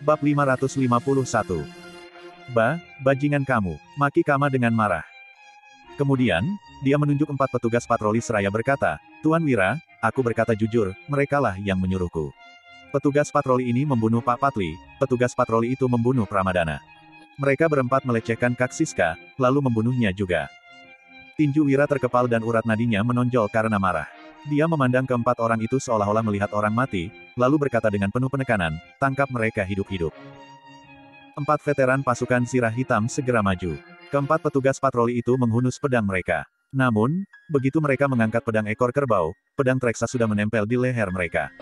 Bab 551. Bajingan kamu, maki Kama dengan marah. Kemudian, dia menunjuk 4 petugas patroli seraya berkata, Tuan Wira, aku berkata jujur, merekalah yang menyuruhku. Petugas patroli ini membunuh Pak Patli, petugas patroli itu membunuh Pramadana. Mereka berempat melecehkan Kak Siska, lalu membunuhnya juga. Tinju Wira terkepal dan urat nadinya menonjol karena marah. Dia memandang keempat orang itu seolah-olah melihat orang mati, lalu berkata dengan penuh penekanan, tangkap mereka hidup-hidup. 4 veteran pasukan Zirah Hitam segera maju. Keempat petugas patroli itu menghunus pedang mereka. Namun, begitu mereka mengangkat pedang ekor kerbau, pedang Treksa sudah menempel di leher mereka.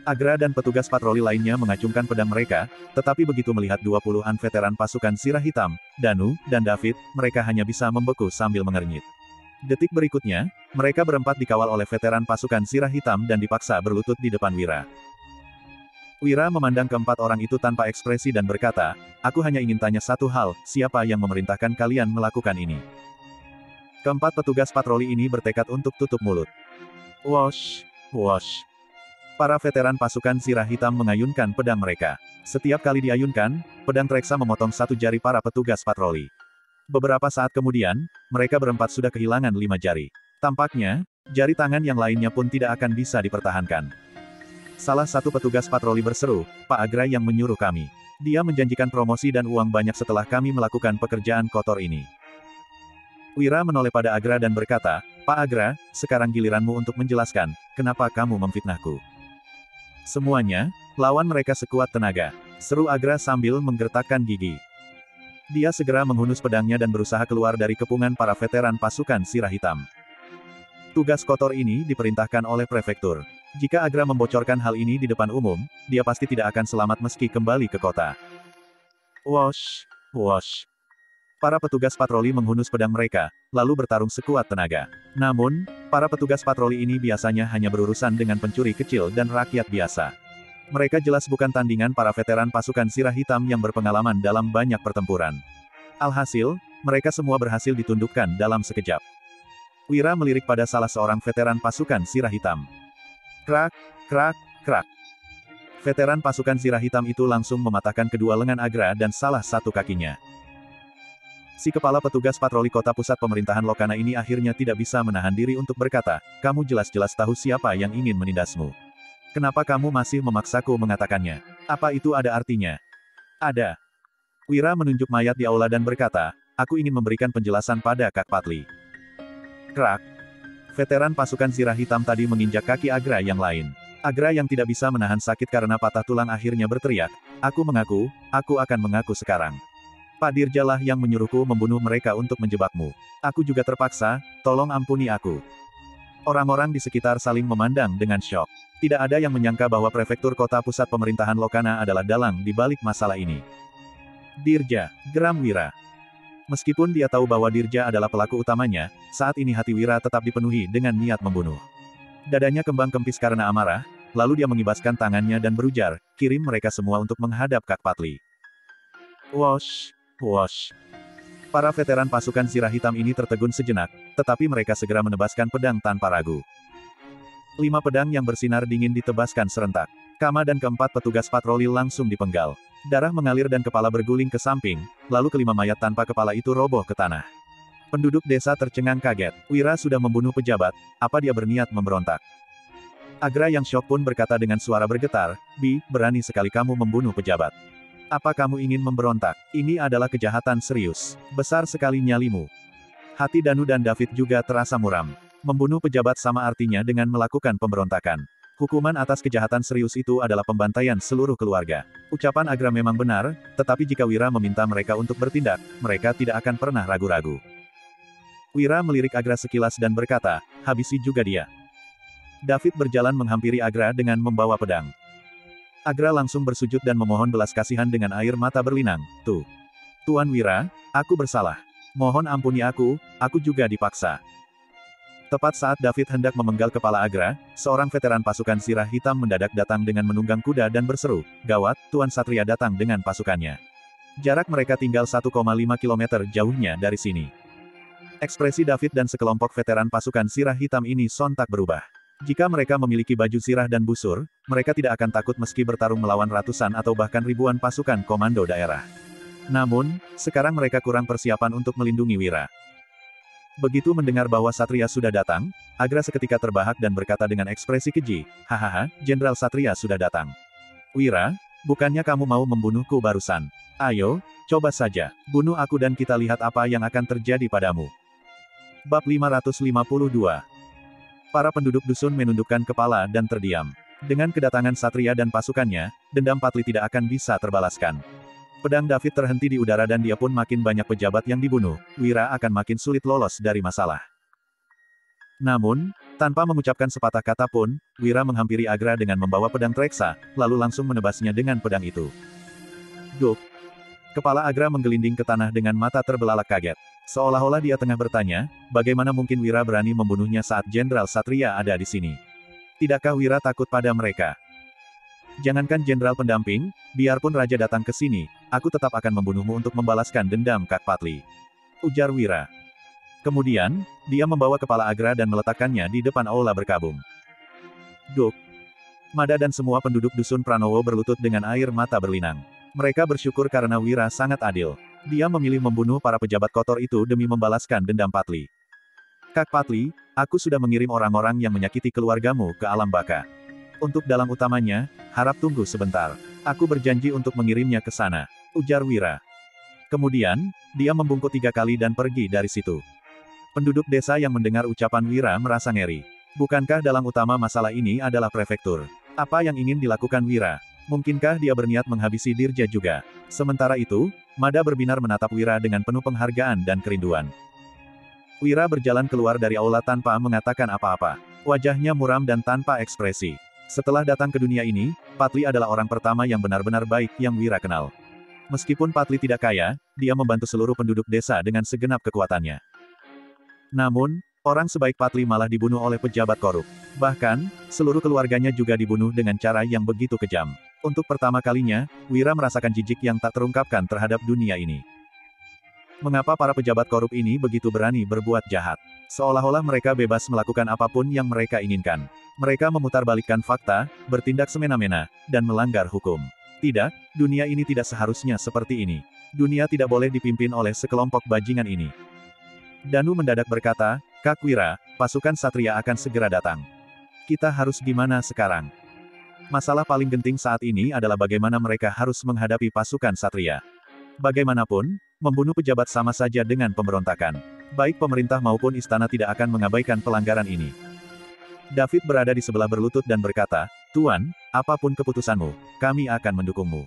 Agra dan petugas patroli lainnya mengacungkan pedang mereka, tetapi begitu melihat 20-an veteran pasukan Zirah Hitam, Danu, dan David, mereka hanya bisa membeku sambil mengernyit. Detik berikutnya, mereka berempat dikawal oleh veteran pasukan Zirah Hitam dan dipaksa berlutut di depan Wira. Wira memandang keempat orang itu tanpa ekspresi dan berkata, aku hanya ingin tanya satu hal, siapa yang memerintahkan kalian melakukan ini? Keempat petugas patroli ini bertekad untuk tutup mulut. Wosh, wosh. Para veteran pasukan Zirah Hitam mengayunkan pedang mereka. Setiap kali diayunkan, pedang Treksa memotong satu jari para petugas patroli. Beberapa saat kemudian, mereka berempat sudah kehilangan 5 jari. Tampaknya, jari tangan yang lainnya pun tidak akan bisa dipertahankan. Salah satu petugas patroli berseru, Pak Agra yang menyuruh kami. Dia menjanjikan promosi dan uang banyak setelah kami melakukan pekerjaan kotor ini. Wira menoleh pada Agra dan berkata, Pak Agra, sekarang giliranmu untuk menjelaskan, kenapa kamu memfitnahku. Semuanya, lawan mereka sekuat tenaga. Seru Agra sambil menggertakkan gigi. Dia segera menghunus pedangnya dan berusaha keluar dari kepungan para veteran pasukan Zirah Hitam. Tugas kotor ini diperintahkan oleh prefektur. Jika Agra membocorkan hal ini di depan umum, dia pasti tidak akan selamat meski kembali ke kota. Wosh, wosh. Para petugas patroli menghunus pedang mereka, lalu bertarung sekuat tenaga. Namun, para petugas patroli ini biasanya hanya berurusan dengan pencuri kecil dan rakyat biasa. Mereka jelas bukan tandingan para veteran pasukan Zirah Hitam yang berpengalaman dalam banyak pertempuran. Alhasil, mereka semua berhasil ditundukkan dalam sekejap. Wira melirik pada salah seorang veteran pasukan Zirah Hitam. Krak, krak, krak. Veteran pasukan Zirah Hitam itu langsung mematahkan kedua lengan Agra dan salah satu kakinya. Si kepala petugas patroli kota pusat pemerintahan Lokana ini akhirnya tidak bisa menahan diri untuk berkata, kamu jelas-jelas tahu siapa yang ingin menindasmu. Kenapa kamu masih memaksaku mengatakannya? Apa itu ada artinya? Ada. Wira menunjuk mayat di aula dan berkata, aku ingin memberikan penjelasan pada Kak Patli. Krak. Veteran pasukan Zirah Hitam tadi menginjak kaki Agra yang lain. Agra yang tidak bisa menahan sakit karena patah tulang akhirnya berteriak, aku akan mengaku sekarang. Pak Dirjalah yang menyuruhku membunuh mereka untuk menjebakmu. Aku juga terpaksa, tolong ampuni aku. Orang-orang di sekitar saling memandang dengan syok. Tidak ada yang menyangka bahwa prefektur kota pusat pemerintahan Lokana adalah dalang di balik masalah ini. Dirja, geram Wira. Meskipun dia tahu bahwa Dirja adalah pelaku utamanya, saat ini hati Wira tetap dipenuhi dengan niat membunuh. Dadanya kembang kempis karena amarah, lalu dia mengibaskan tangannya dan berujar, kirim mereka semua untuk menghadap Kak Patli. Wosh, wosh. Para veteran pasukan Zirah Hitam ini tertegun sejenak, tetapi mereka segera menebaskan pedang tanpa ragu. 5 pedang yang bersinar dingin ditebaskan serentak. Kama dan keempat petugas patroli langsung dipenggal. Darah mengalir dan kepala berguling ke samping, lalu kelima mayat tanpa kepala itu roboh ke tanah. Penduduk desa tercengang kaget. Wira sudah membunuh pejabat, apa dia berniat memberontak? Agra yang syok pun berkata dengan suara bergetar, berani sekali kamu membunuh pejabat. Apa kamu ingin memberontak? Ini adalah kejahatan serius. Besar sekali nyalimu. Hati Danu dan David juga terasa muram. Membunuh pejabat sama artinya dengan melakukan pemberontakan. Hukuman atas kejahatan serius itu adalah pembantaian seluruh keluarga. Ucapan Agra memang benar, tetapi jika Wira meminta mereka untuk bertindak, mereka tidak akan pernah ragu-ragu. Wira melirik Agra sekilas dan berkata, habisi juga dia. David berjalan menghampiri Agra dengan membawa pedang. Agra langsung bersujud dan memohon belas kasihan dengan air mata berlinang. Tuan Wira, aku bersalah. Mohon ampuni aku juga dipaksa. Tepat saat David hendak memenggal kepala Agra, seorang veteran pasukan Zirah Hitam mendadak datang dengan menunggang kuda dan berseru, gawat, Tuan Satria datang dengan pasukannya. Jarak mereka tinggal 1,5 km jauhnya dari sini. Ekspresi David dan sekelompok veteran pasukan Zirah Hitam ini sontak berubah. Jika mereka memiliki baju zirah dan busur, mereka tidak akan takut meski bertarung melawan ratusan atau bahkan ribuan pasukan komando daerah. Namun, sekarang mereka kurang persiapan untuk melindungi Wira. Begitu mendengar bahwa Satria sudah datang, Agra seketika terbahak dan berkata dengan ekspresi keji, "Hahaha, Jenderal Satria sudah datang. Wira, bukannya kamu mau membunuhku barusan? Ayo, coba saja, bunuh aku dan kita lihat apa yang akan terjadi padamu." Bab 552. Para penduduk dusun menundukkan kepala dan terdiam. Dengan kedatangan Satria dan pasukannya, dendam Patli tidak akan bisa terbalaskan. Pedang David terhenti di udara dan dia pun makin banyak pejabat yang dibunuh, Wira akan makin sulit lolos dari masalah. Namun, tanpa mengucapkan sepatah kata pun, Wira menghampiri Agra dengan membawa pedang Treksa, lalu langsung menebasnya dengan pedang itu. Duk! Kepala Agra menggelinding ke tanah dengan mata terbelalak kaget. Seolah-olah dia tengah bertanya, bagaimana mungkin Wira berani membunuhnya saat Jenderal Satria ada di sini? Tidakkah Wira takut pada mereka? Jangankan jenderal pendamping, biarpun raja datang ke sini, aku tetap akan membunuhmu untuk membalaskan dendam Kak Patli. Ujar Wira. Kemudian, dia membawa kepala Agra dan meletakkannya di depan aula berkabung. Duk! Mada dan semua penduduk dusun Pranowo berlutut dengan air mata berlinang. Mereka bersyukur karena Wira sangat adil. Dia memilih membunuh para pejabat kotor itu demi membalaskan dendam Patli. Kak Patli, aku sudah mengirim orang-orang yang menyakiti keluargamu ke alam baka. Untuk dalang utamanya, harap tunggu sebentar. Aku berjanji untuk mengirimnya ke sana. Ujar Wira. Kemudian, dia membungkuk 3 kali dan pergi dari situ. Penduduk desa yang mendengar ucapan Wira merasa ngeri. Bukankah dalang utama masalah ini adalah prefektur? Apa yang ingin dilakukan Wira? Mungkinkah dia berniat menghabisi Dirja juga? Sementara itu, Mada berbinar menatap Wira dengan penuh penghargaan dan kerinduan. Wira berjalan keluar dari aula tanpa mengatakan apa-apa. Wajahnya muram dan tanpa ekspresi. Setelah datang ke dunia ini, Patli adalah orang pertama yang benar-benar baik yang Wira kenal. Meskipun Patli tidak kaya, dia membantu seluruh penduduk desa dengan segenap kekuatannya. Namun, orang sebaik Patli malah dibunuh oleh pejabat korup. Bahkan, seluruh keluarganya juga dibunuh dengan cara yang begitu kejam. Untuk pertama kalinya, Wira merasakan jijik yang tak terungkapkan terhadap dunia ini. Mengapa para pejabat korup ini begitu berani berbuat jahat? Seolah-olah mereka bebas melakukan apapun yang mereka inginkan. Mereka memutarbalikkan fakta, bertindak semena-mena, dan melanggar hukum. Tidak, dunia ini tidak seharusnya seperti ini. Dunia tidak boleh dipimpin oleh sekelompok bajingan ini. Danu mendadak berkata, Kak Wira, pasukan Satria akan segera datang. Kita harus gimana sekarang? Masalah paling genting saat ini adalah bagaimana mereka harus menghadapi pasukan Satria. Bagaimanapun, membunuh pejabat sama saja dengan pemberontakan. Baik pemerintah maupun istana tidak akan mengabaikan pelanggaran ini. David berada di sebelah berlutut dan berkata, Tuan, apapun keputusanmu, kami akan mendukungmu.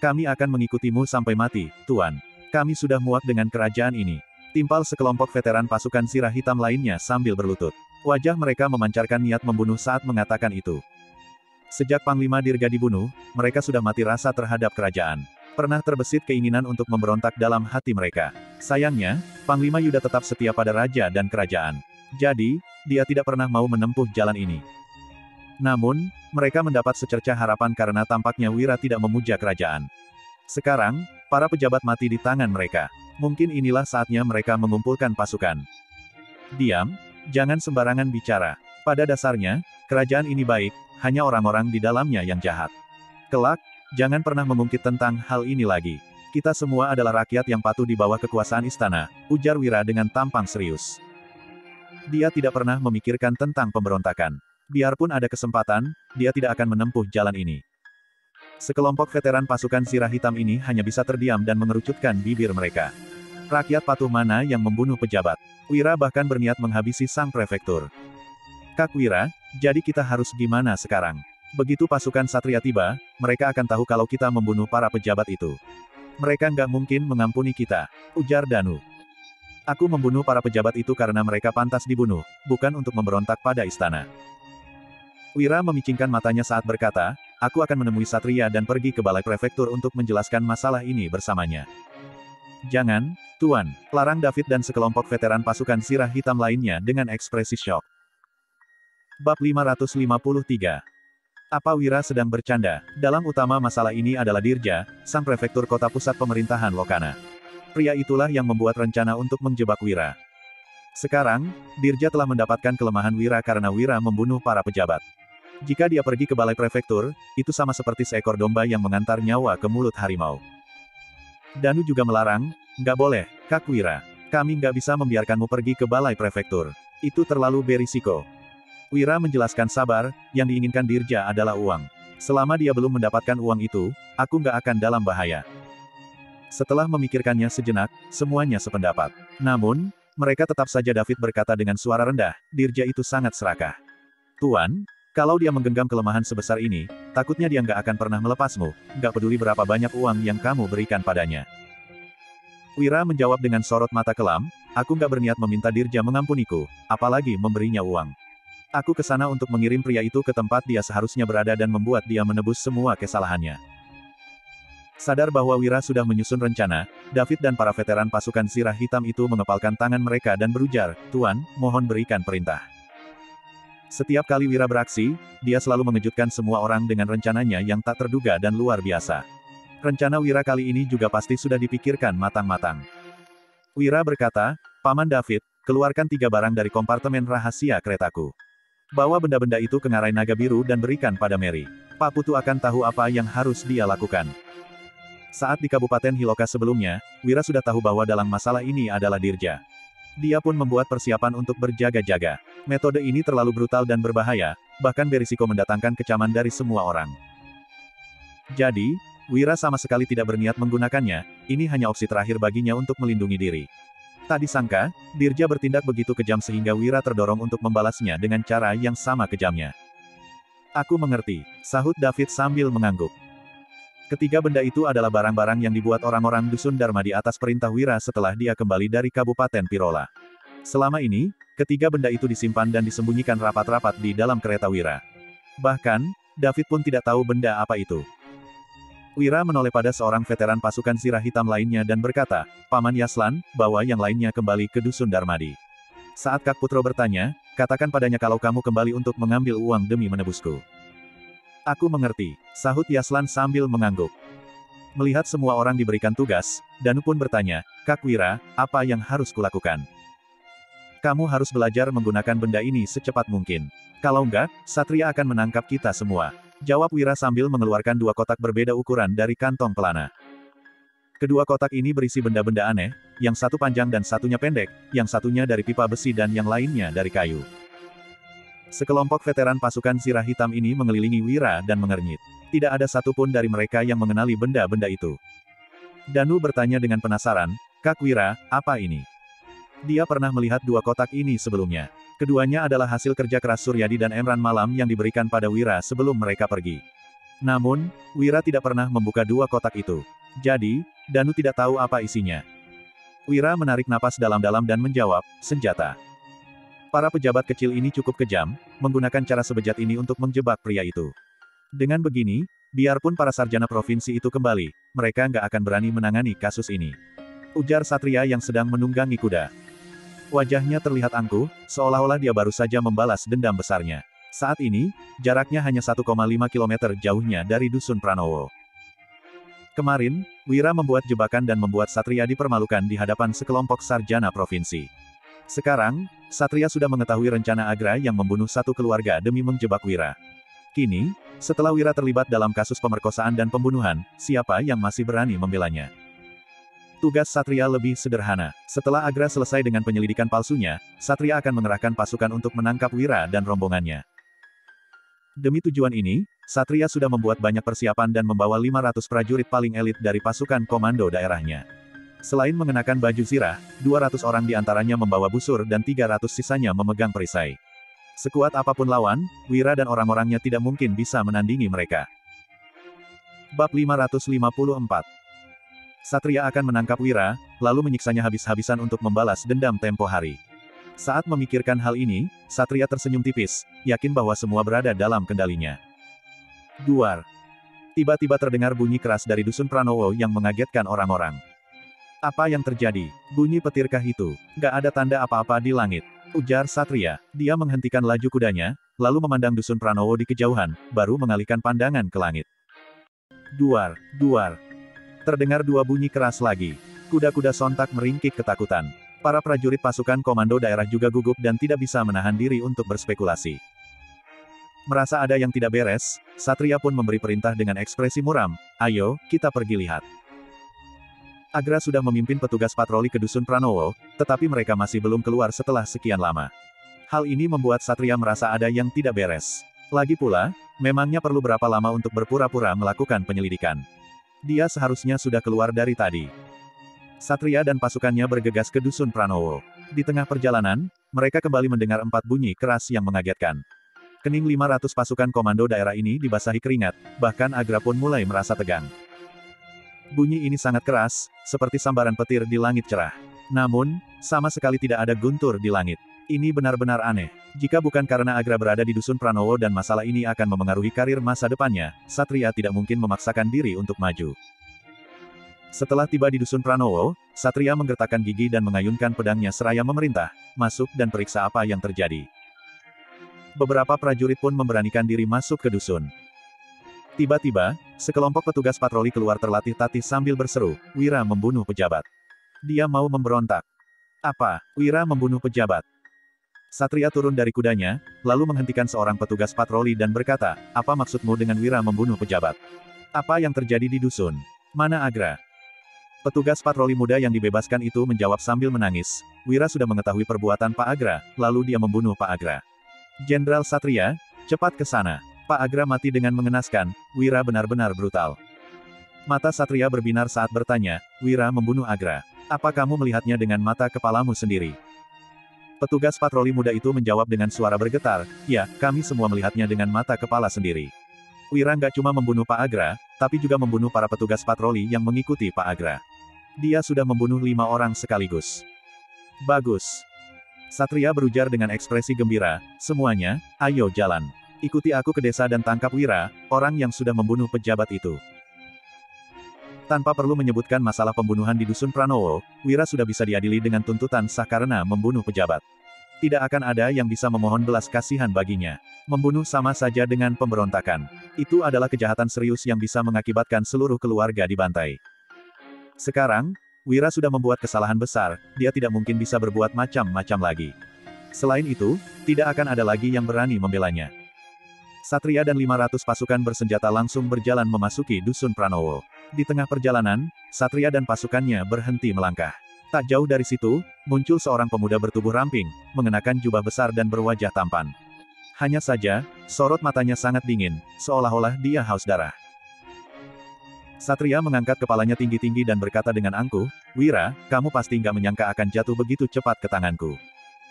Kami akan mengikutimu sampai mati, Tuan. Kami sudah muak dengan kerajaan ini. Timpal sekelompok veteran pasukan Zirah Hitam lainnya sambil berlutut. Wajah mereka memancarkan niat membunuh saat mengatakan itu. Sejak Panglima Dirga dibunuh, mereka sudah mati rasa terhadap kerajaan. Pernah terbesit keinginan untuk memberontak dalam hati mereka. Sayangnya, Panglima Yuda tetap setia pada raja dan kerajaan. Jadi, dia tidak pernah mau menempuh jalan ini. Namun, mereka mendapat secercah harapan karena tampaknya Wira tidak memuja kerajaan. Sekarang, para pejabat mati di tangan mereka. Mungkin inilah saatnya mereka mengumpulkan pasukan. Diam, jangan sembarangan bicara. Pada dasarnya, kerajaan ini baik, hanya orang-orang di dalamnya yang jahat. Kelak, jangan pernah mengungkit tentang hal ini lagi. Kita semua adalah rakyat yang patuh di bawah kekuasaan istana, ujar Wira dengan tampang serius. Dia tidak pernah memikirkan tentang pemberontakan. Biarpun ada kesempatan, dia tidak akan menempuh jalan ini. Sekelompok veteran pasukan Zirah Hitam ini hanya bisa terdiam dan mengerucutkan bibir mereka. Rakyat patuh mana yang membunuh pejabat? Wira bahkan berniat menghabisi sang prefektur. Kak Wira, jadi kita harus gimana sekarang? Begitu pasukan Satria tiba, mereka akan tahu kalau kita membunuh para pejabat itu. Mereka nggak mungkin mengampuni kita, ujar Danu. Aku membunuh para pejabat itu karena mereka pantas dibunuh, bukan untuk memberontak pada istana. Wira memicingkan matanya saat berkata, aku akan menemui Satria dan pergi ke balai prefektur untuk menjelaskan masalah ini bersamanya. Jangan, Tuan, larang David dan sekelompok veteran pasukan Zirah Hitam lainnya dengan ekspresi syok. Bab 553. Apa Wira sedang bercanda? Dalang utama masalah ini adalah Dirja, sang prefektur kota pusat pemerintahan Lokana. Pria itulah yang membuat rencana untuk menjebak Wira. Sekarang, Dirja telah mendapatkan kelemahan Wira karena Wira membunuh para pejabat. Jika dia pergi ke balai prefektur, itu sama seperti seekor domba yang mengantar nyawa ke mulut harimau. Danu juga melarang, nggak boleh, Kak Wira. Kami nggak bisa membiarkanmu pergi ke balai prefektur. Itu terlalu berisiko. Wira menjelaskan sabar, yang diinginkan Dirja adalah uang. Selama dia belum mendapatkan uang itu, aku nggak akan dalam bahaya. Setelah memikirkannya sejenak, semuanya sependapat. Namun, mereka tetap saja David berkata dengan suara rendah, Dirja itu sangat serakah. Tuan, kalau dia menggenggam kelemahan sebesar ini, takutnya dia nggak akan pernah melepasmu, nggak peduli berapa banyak uang yang kamu berikan padanya. Wira menjawab dengan sorot mata kelam, aku nggak berniat meminta Dirja mengampuniku, apalagi memberinya uang. Aku ke sana untuk mengirim pria itu ke tempat dia seharusnya berada dan membuat dia menebus semua kesalahannya. Sadar bahwa Wira sudah menyusun rencana, David dan para veteran pasukan Zirah Hitam itu mengepalkan tangan mereka dan berujar, Tuan, mohon berikan perintah. Setiap kali Wira beraksi, dia selalu mengejutkan semua orang dengan rencananya yang tak terduga dan luar biasa. Rencana Wira kali ini juga pasti sudah dipikirkan matang-matang. Wira berkata, Paman David, keluarkan 3 barang dari kompartemen rahasia keretaku. Bawa benda-benda itu ke Ngarai Naga Biru dan berikan pada Mary. Pak Putu akan tahu apa yang harus dia lakukan. Saat di Kabupaten Hiloka sebelumnya, Wira sudah tahu bahwa dalam masalah ini adalah Dirja. Dia pun membuat persiapan untuk berjaga-jaga. Metode ini terlalu brutal dan berbahaya, bahkan berisiko mendatangkan kecaman dari semua orang. Jadi, Wira sama sekali tidak berniat menggunakannya, ini hanya opsi terakhir baginya untuk melindungi diri. Tak disangka, Dirja bertindak begitu kejam sehingga Wira terdorong untuk membalasnya dengan cara yang sama kejamnya. Aku mengerti, sahut David sambil mengangguk. Ketiga benda itu adalah barang-barang yang dibuat orang-orang Dusun Dharma di atas perintah Wira setelah dia kembali dari Kabupaten Pirola. Selama ini, ketiga benda itu disimpan dan disembunyikan rapat-rapat di dalam kereta Wira. Bahkan, David pun tidak tahu benda apa itu. Wira menoleh pada seorang veteran pasukan Zirah Hitam lainnya dan berkata, Paman Yaslan, bawa yang lainnya kembali ke Dusun Darmadi. Saat Kak Putro bertanya, katakan padanya kalau kamu kembali untuk mengambil uang demi menebusku. Aku mengerti, sahut Yaslan sambil mengangguk. Melihat semua orang diberikan tugas, Danu pun bertanya, Kak Wira, apa yang harus kulakukan? Kamu harus belajar menggunakan benda ini secepat mungkin. Kalau enggak, Satria akan menangkap kita semua. Jawab Wira sambil mengeluarkan 2 kotak berbeda ukuran dari kantong pelana. Kedua kotak ini berisi benda-benda aneh, yang satu panjang dan satunya pendek, yang satunya dari pipa besi dan yang lainnya dari kayu. Sekelompok veteran pasukan Zirah Hitam ini mengelilingi Wira dan mengernyit. Tidak ada satupun dari mereka yang mengenali benda-benda itu. Danu bertanya dengan penasaran, Kak Wira, apa ini? Dia pernah melihat 2 kotak ini sebelumnya. Keduanya adalah hasil kerja keras Suryadi dan Emran Malam yang diberikan pada Wira sebelum mereka pergi. Namun, Wira tidak pernah membuka 2 kotak itu. Jadi, Danu tidak tahu apa isinya. Wira menarik napas dalam-dalam dan menjawab, senjata. Para pejabat kecil ini cukup kejam, menggunakan cara sebejat ini untuk menjebak pria itu. Dengan begini, biarpun para sarjana provinsi itu kembali, mereka nggak akan berani menangani kasus ini. Ujar Satria yang sedang menunggangi kuda. Wajahnya terlihat angkuh, seolah-olah dia baru saja membalas dendam besarnya. Saat ini, jaraknya hanya 1,5 km jauhnya dari Dusun Pranowo. Kemarin, Wira membuat jebakan dan membuat Satria dipermalukan di hadapan sekelompok sarjana provinsi. Sekarang, Satria sudah mengetahui rencana Agra yang membunuh satu keluarga demi menjebak Wira. Kini, setelah Wira terlibat dalam kasus pemerkosaan dan pembunuhan, siapa yang masih berani membelanya? Tugas Satria lebih sederhana. Setelah Agra selesai dengan penyelidikan palsunya, Satria akan mengerahkan pasukan untuk menangkap Wira dan rombongannya. Demi tujuan ini, Satria sudah membuat banyak persiapan dan membawa 500 prajurit paling elit dari pasukan komando daerahnya. Selain mengenakan baju zirah, 200 orang di antaranya membawa busur dan 300 sisanya memegang perisai. Sekuat apapun lawan, Wira dan orang-orangnya tidak mungkin bisa menandingi mereka. Bab 554. Satria akan menangkap Wira, lalu menyiksanya habis-habisan untuk membalas dendam tempo hari. Saat memikirkan hal ini, Satria tersenyum tipis, yakin bahwa semua berada dalam kendalinya. Duar. Tiba-tiba terdengar bunyi keras dari Dusun Pranowo yang mengagetkan orang-orang. Apa yang terjadi? Bunyi petirkah itu? Gak ada tanda apa-apa di langit. Ujar Satria. Dia menghentikan laju kudanya, lalu memandang Dusun Pranowo di kejauhan, baru mengalihkan pandangan ke langit. Duar, duar. Terdengar 2 bunyi keras lagi. Kuda-kuda sontak meringkik ketakutan. Para prajurit pasukan komando daerah juga gugup dan tidak bisa menahan diri untuk berspekulasi. Merasa ada yang tidak beres, Satria pun memberi perintah dengan ekspresi muram, "Ayo, kita pergi lihat." Agra sudah memimpin petugas patroli ke Dusun Pranowo, tetapi mereka masih belum keluar setelah sekian lama. Hal ini membuat Satria merasa ada yang tidak beres. Lagi pula, memangnya perlu berapa lama untuk berpura-pura melakukan penyelidikan? Dia seharusnya sudah keluar dari tadi. Satria dan pasukannya bergegas ke Dusun Pranowo. Di tengah perjalanan, mereka kembali mendengar 4 bunyi keras yang mengagetkan. Kening 500 pasukan komando daerah ini dibasahi keringat, bahkan Agra pun mulai merasa tegang. Bunyi ini sangat keras, seperti sambaran petir di langit cerah. Namun, sama sekali tidak ada guntur di langit. Ini benar-benar aneh. Jika bukan karena Agra berada di Dusun Pranowo dan masalah ini akan memengaruhi karir masa depannya, Satria tidak mungkin memaksakan diri untuk maju. Setelah tiba di Dusun Pranowo, Satria menggertakkan gigi dan mengayunkan pedangnya seraya memerintah, "Masuk dan periksa apa yang terjadi." Beberapa prajurit pun memberanikan diri masuk ke dusun. Tiba-tiba, sekelompok petugas patroli keluar terlatih-tatih sambil berseru, "Wira membunuh pejabat. Dia mau memberontak." "Apa? Wira membunuh pejabat?" Satria turun dari kudanya, lalu menghentikan seorang petugas patroli dan berkata, "Apa maksudmu dengan Wira membunuh pejabat? Apa yang terjadi di dusun? Mana Agra?" Petugas patroli muda yang dibebaskan itu menjawab sambil menangis, "Wira sudah mengetahui perbuatan Pak Agra, lalu dia membunuh Pak Agra." "Jenderal Satria, cepat ke sana." Pak Agra mati dengan mengenaskan, Wira benar-benar brutal. Mata Satria berbinar saat bertanya, "Wira membunuh Agra. Apa kamu melihatnya dengan mata kepalamu sendiri?" Petugas patroli muda itu menjawab dengan suara bergetar, "Ya, kami semua melihatnya dengan mata kepala sendiri. Wira nggak cuma membunuh Pak Agra, tapi juga membunuh para petugas patroli yang mengikuti Pak Agra. Dia sudah membunuh 5 orang sekaligus." "Bagus." Satria berujar dengan ekspresi gembira, "Semuanya, ayo jalan. Ikuti aku ke desa dan tangkap Wira, orang yang sudah membunuh pejabat itu." Tanpa perlu menyebutkan masalah pembunuhan di Dusun Pranowo, Wira sudah bisa diadili dengan tuntutan sah karena membunuh pejabat. Tidak akan ada yang bisa memohon belas kasihan baginya. Membunuh sama saja dengan pemberontakan. Itu adalah kejahatan serius yang bisa mengakibatkan seluruh keluarga dibantai. Sekarang, Wira sudah membuat kesalahan besar, dia tidak mungkin bisa berbuat macam-macam lagi. Selain itu, tidak akan ada lagi yang berani membelanya. Satria dan 500 pasukan bersenjata langsung berjalan memasuki Dusun Pranowo. Di tengah perjalanan, Satria dan pasukannya berhenti melangkah. Tak jauh dari situ, muncul seorang pemuda bertubuh ramping, mengenakan jubah besar dan berwajah tampan. Hanya saja, sorot matanya sangat dingin, seolah-olah dia haus darah. Satria mengangkat kepalanya tinggi-tinggi dan berkata dengan angkuh, "Wira, kamu pasti nggak menyangka akan jatuh begitu cepat ke tanganku.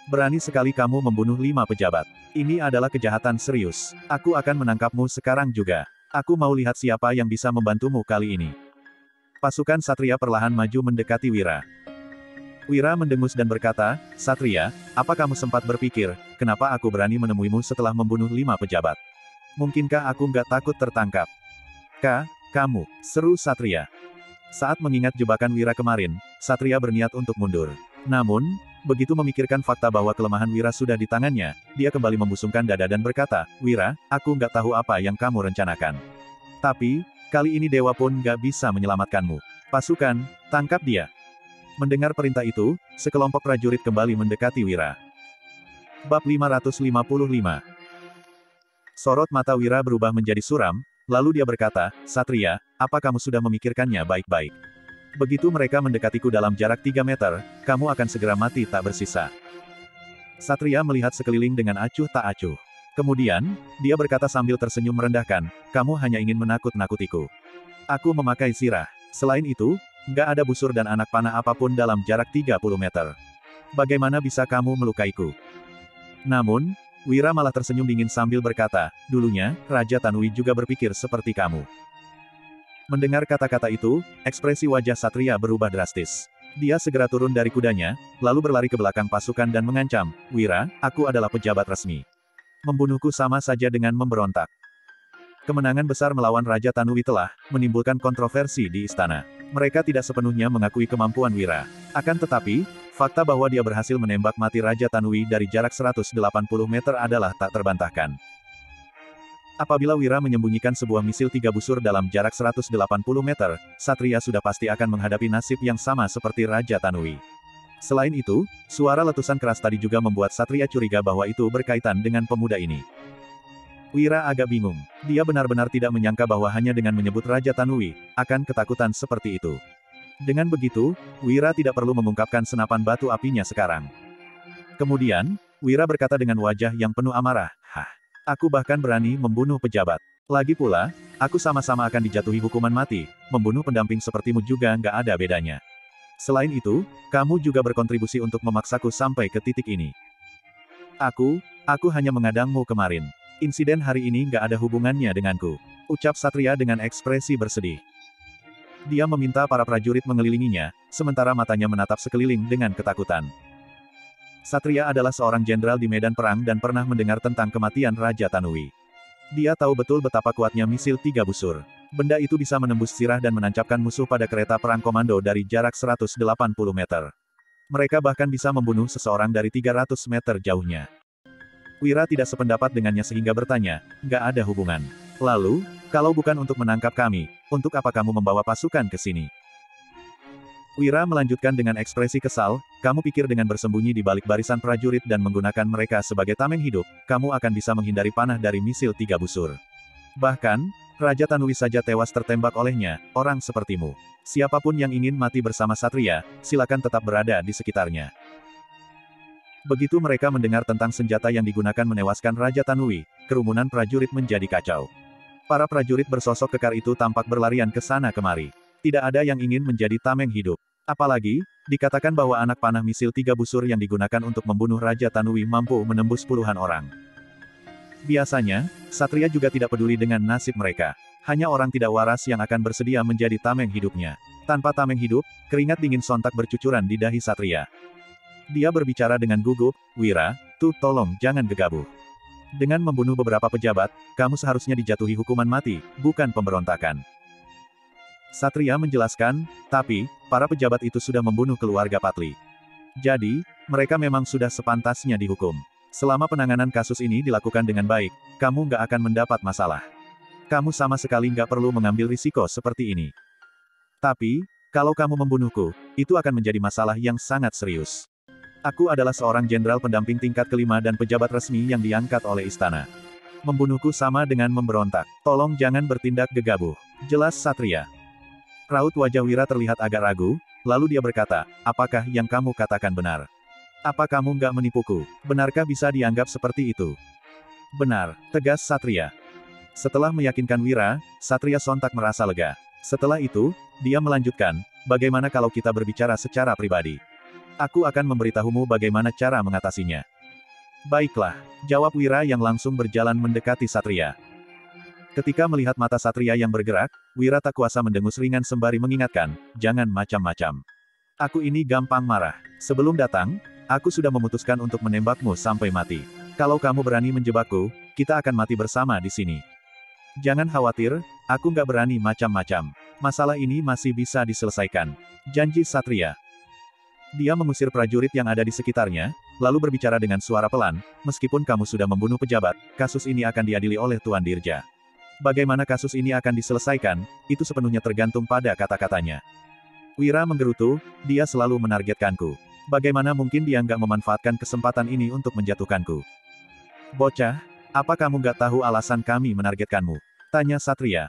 Berani sekali kamu membunuh 5 pejabat. Ini adalah kejahatan serius. Aku akan menangkapmu sekarang juga. Aku mau lihat siapa yang bisa membantumu kali ini." Pasukan Satria perlahan maju mendekati Wira. Wira mendengus dan berkata, "Satria, apa kamu sempat berpikir, kenapa aku berani menemuimu setelah membunuh 5 pejabat? Mungkinkah aku nggak takut tertangkap?" Kamu," seru Satria. Saat mengingat jebakan Wira kemarin, Satria berniat untuk mundur. Namun, begitu memikirkan fakta bahwa kelemahan Wira sudah di tangannya, dia kembali membusungkan dada dan berkata, "Wira, aku nggak tahu apa yang kamu rencanakan. Tapi, kali ini dewa pun nggak bisa menyelamatkanmu. Pasukan, tangkap dia." Mendengar perintah itu, sekelompok prajurit kembali mendekati Wira. Bab 555. Sorot mata Wira berubah menjadi suram, lalu dia berkata, "Satria, apa kamu sudah memikirkannya baik-baik? Begitu mereka mendekatiku dalam jarak 3 meter, kamu akan segera mati tak bersisa." Satria melihat sekeliling dengan acuh tak acuh. Kemudian, dia berkata sambil tersenyum merendahkan, "Kamu hanya ingin menakut-nakutiku. Aku memakai zirah. Selain itu, nggak ada busur dan anak panah apapun dalam jarak 30 meter. Bagaimana bisa kamu melukaiku?" Namun, Wira malah tersenyum dingin sambil berkata, "Dulunya, Raja Tanui juga berpikir seperti kamu." Mendengar kata-kata itu, ekspresi wajah Satria berubah drastis. Dia segera turun dari kudanya, lalu berlari ke belakang pasukan dan mengancam, "Wira, aku adalah pejabat resmi. Membunuhku sama saja dengan memberontak." Kemenangan besar melawan Raja Tanui telah menimbulkan kontroversi di istana. Mereka tidak sepenuhnya mengakui kemampuan Wira. Akan tetapi, fakta bahwa dia berhasil menembak mati Raja Tanui dari jarak 180 meter adalah tak terbantahkan. Apabila Wira menyembunyikan sebuah misil 3 busur dalam jarak 180 meter, Satria sudah pasti akan menghadapi nasib yang sama seperti Raja Tanui. Selain itu, suara letusan keras tadi juga membuat Satria curiga bahwa itu berkaitan dengan pemuda ini. Wira agak bingung. Dia benar-benar tidak menyangka bahwa hanya dengan menyebut Raja Tanui, akan ketakutan seperti itu. Dengan begitu, Wira tidak perlu mengungkapkan senapan batu apinya sekarang. Kemudian, Wira berkata dengan wajah yang penuh amarah, "Hah, aku bahkan berani membunuh pejabat. Lagi pula, aku sama-sama akan dijatuhi hukuman mati, membunuh pendamping sepertimu juga nggak ada bedanya. Selain itu, kamu juga berkontribusi untuk memaksaku sampai ke titik ini. Aku hanya mengadangmu kemarin. Insiden hari ini nggak ada hubungannya denganku," ucap Satria dengan ekspresi bersedih. Dia meminta para prajurit mengelilinginya, sementara matanya menatap sekeliling dengan ketakutan. Satria adalah seorang jenderal di medan perang dan pernah mendengar tentang kematian Raja Tanui. Dia tahu betul betapa kuatnya misil 3 busur. Benda itu bisa menembus sirah dan menancapkan musuh pada kereta perang komando dari jarak 180 meter. Mereka bahkan bisa membunuh seseorang dari 300 meter jauhnya. Wira tidak sependapat dengannya sehingga bertanya, "Nggak ada hubungan. Lalu, kalau bukan untuk menangkap kami, untuk apa kamu membawa pasukan ke sini?" Wira melanjutkan dengan ekspresi kesal, "Kamu pikir dengan bersembunyi di balik barisan prajurit dan menggunakan mereka sebagai tameng hidup, kamu akan bisa menghindari panah dari misil 3 busur. Bahkan, Raja Tanui saja tewas tertembak olehnya, orang sepertimu. Siapapun yang ingin mati bersama Satria, silakan tetap berada di sekitarnya." Begitu mereka mendengar tentang senjata yang digunakan menewaskan Raja Tanui, kerumunan prajurit menjadi kacau. Para prajurit bersosok kekar itu tampak berlarian ke sana kemari. Tidak ada yang ingin menjadi tameng hidup. Apalagi, dikatakan bahwa anak panah misil 3 busur yang digunakan untuk membunuh Raja Tanui mampu menembus puluhan orang. Biasanya, Satria juga tidak peduli dengan nasib mereka. Hanya orang tidak waras yang akan bersedia menjadi tameng hidupnya. Tanpa tameng hidup, keringat dingin sontak bercucuran di dahi Satria. Dia berbicara dengan gugup, "Wira, tolong jangan gegabah. Dengan membunuh beberapa pejabat, kamu seharusnya dijatuhi hukuman mati, bukan pemberontakan." Satria menjelaskan, "Tapi, para pejabat itu sudah membunuh keluarga Patli. Jadi, mereka memang sudah sepantasnya dihukum. Selama penanganan kasus ini dilakukan dengan baik, kamu nggak akan mendapat masalah. Kamu sama sekali nggak perlu mengambil risiko seperti ini. Tapi, kalau kamu membunuhku, itu akan menjadi masalah yang sangat serius. Aku adalah seorang jenderal pendamping tingkat kelima dan pejabat resmi yang diangkat oleh istana. Membunuhku sama dengan memberontak. Tolong jangan bertindak gegabah. Jelas Satria." Raut wajah Wira terlihat agak ragu, lalu dia berkata, "Apakah yang kamu katakan benar? Apa kamu nggak menipuku? Benarkah bisa dianggap seperti itu?" "Benar," tegas Satria. Setelah meyakinkan Wira, Satria sontak merasa lega. Setelah itu, dia melanjutkan, "Bagaimana kalau kita berbicara secara pribadi? Aku akan memberitahumu bagaimana cara mengatasinya." "Baiklah," jawab Wira yang langsung berjalan mendekati Satria. Ketika melihat mata Satria yang bergerak, Wira tak kuasa mendengus ringan sembari mengingatkan, "Jangan macam-macam. Aku ini gampang marah. Sebelum datang, aku sudah memutuskan untuk menembakmu sampai mati. Kalau kamu berani menjebakku, kita akan mati bersama di sini. Jangan khawatir, aku nggak berani macam-macam. Masalah ini masih bisa diselesaikan. Janji Satria." Dia mengusir prajurit yang ada di sekitarnya, lalu berbicara dengan suara pelan, "Meskipun kamu sudah membunuh pejabat, kasus ini akan diadili oleh Tuan Dirja. Bagaimana kasus ini akan diselesaikan, itu sepenuhnya tergantung pada kata-katanya." Wira menggerutu, "Dia selalu menargetkanku. Bagaimana mungkin dia nggak memanfaatkan kesempatan ini untuk menjatuhkanku?" "Bocah, apa kamu nggak tahu alasan kami menargetkanmu?" tanya Satria.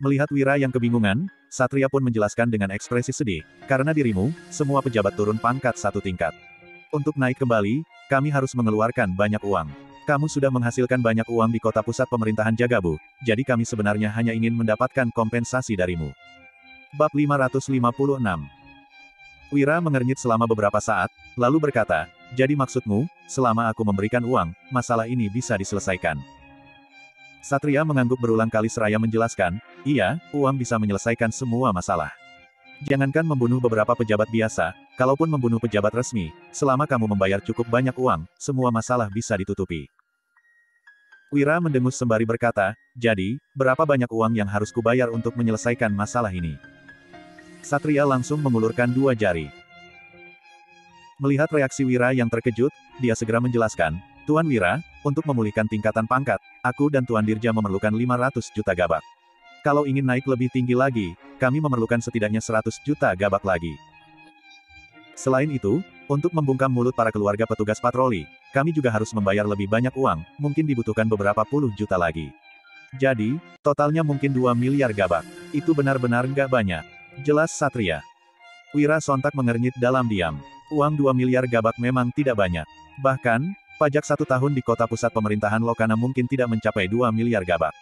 Melihat Wira yang kebingungan, Satria pun menjelaskan dengan ekspresi sedih, "Karena dirimu, semua pejabat turun pangkat 1 tingkat. Untuk naik kembali, kami harus mengeluarkan banyak uang. Kamu sudah menghasilkan banyak uang di kota pusat pemerintahan Jagabu, jadi kami sebenarnya hanya ingin mendapatkan kompensasi darimu." Bab 556. Wira mengernyit selama beberapa saat, lalu berkata, "Jadi maksudmu, selama aku memberikan uang, masalah ini bisa diselesaikan?" Satria mengangguk berulang kali seraya menjelaskan, "Iya, uang bisa menyelesaikan semua masalah. Jangankan membunuh beberapa pejabat biasa, kalaupun membunuh pejabat resmi, selama kamu membayar cukup banyak uang, semua masalah bisa ditutupi." Wira mendengus sembari berkata, "Jadi, berapa banyak uang yang harus kubayar untuk menyelesaikan masalah ini?" Satria langsung mengulurkan 2 jari. Melihat reaksi Wira yang terkejut, dia segera menjelaskan, "Tuan Wira, untuk memulihkan tingkatan pangkat, aku dan Tuan Dirja memerlukan 500 juta gabak. Kalau ingin naik lebih tinggi lagi, kami memerlukan setidaknya 100 juta gabak lagi." Selain itu, untuk membungkam mulut para keluarga petugas patroli, kami juga harus membayar lebih banyak uang, mungkin dibutuhkan beberapa puluh juta lagi. Jadi, totalnya mungkin 2 miliar gabak. Itu benar-benar nggak banyak. Jelas Satria. Wira sontak mengernyit dalam diam. Uang 2 miliar gabak memang tidak banyak. Bahkan, pajak 1 tahun di kota pusat pemerintahan Lokana mungkin tidak mencapai 2 miliar gabak.